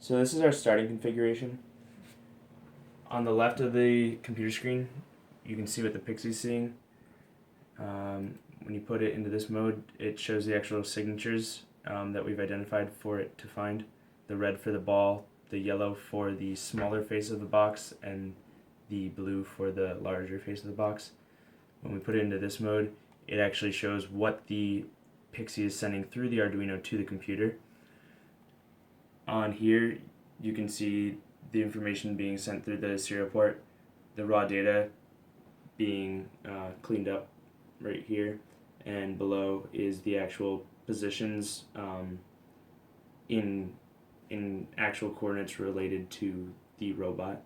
So this is our starting configuration. On the left of the computer screen, you can see what the pixie's seeing. When you put it into this mode, it shows the actual signatures that we've identified for it to find. The red for the ball, the yellow for the smaller face of the box, and the blue for the larger face of the box. When we put it into this mode, it actually shows what the pixie is sending through the Arduino to the computer. On here, you can see the information being sent through the serial port, the raw data being cleaned up right here, and below is the actual positions in actual coordinates related to the robot.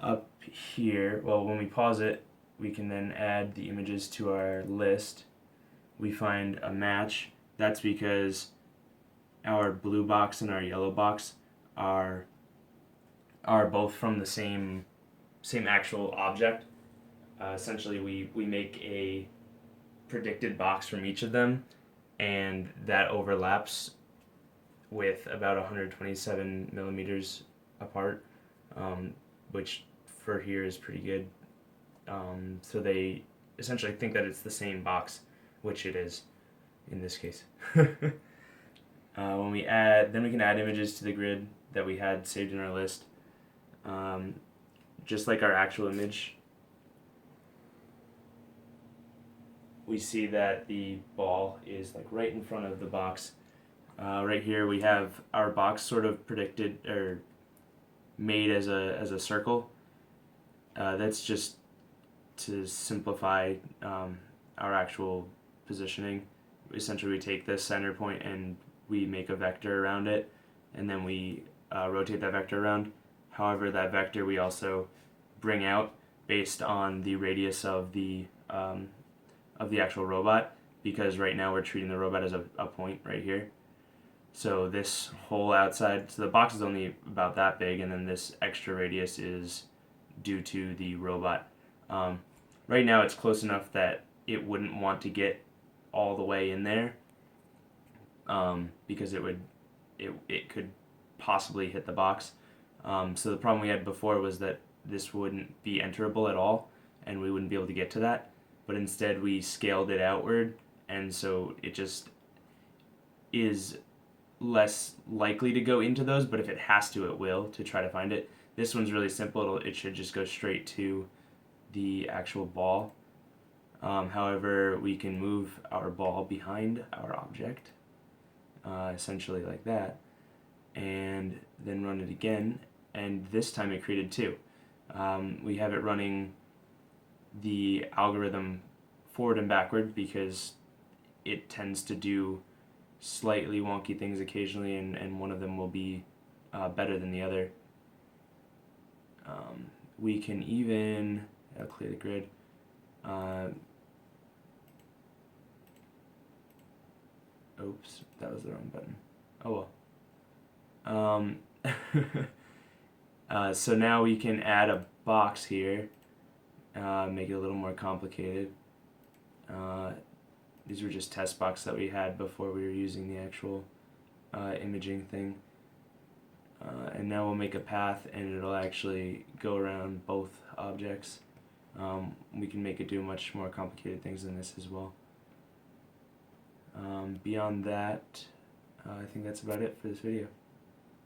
Up here, well, when we pause it, we can then add the images to our list. We find a match. That's because our blue box and our yellow box are both from the same actual object. Essentially, we make a predicted box from each of them, and that overlaps with about 127 millimeters apart, which for here is pretty good. So they essentially think that it's the same box, which it is in this case. When we add, then we can add images to the grid that we had saved in our list. Just like our actual image, we see that the ball is like right in front of the box. Right here we have our box sort of predicted or made as a circle. That's just to simplify our actual positioning. Essentially, we take this center point and we make a vector around it, and then we rotate that vector around. However, that vector we also bring out based on the radius of the actual robot, because right now we're treating the robot as a point right here. So this whole outside, so the box is only about that big, and then this extra radius is due to the robot. Right now it's close enough that it wouldn't want to get all the way in there, because it could possibly hit the box. So the problem we had before was that this wouldn't be enterable at all, and we wouldn't be able to get to that. But instead we scaled it outward, and so it just is less likely to go into those, but if it has to, it will, to try to find it. This one's really simple. It should just go straight to the actual ball. However, we can move our ball behind our object, essentially like that, and then run it again, and this time it created two. We have it running the algorithm forward and backward because it tends to do slightly wonky things occasionally, and one of them will be better than the other. We can even, I'll clear the grid, oops, that was the wrong button. Oh well. So now we can add a box here, make it a little more complicated. These were just test boxes that we had before we were using the actual imaging thing. And now we'll make a path, and it'll actually go around both objects. We can make it do much more complicated things than this as well. Beyond that, I think that's about it for this video.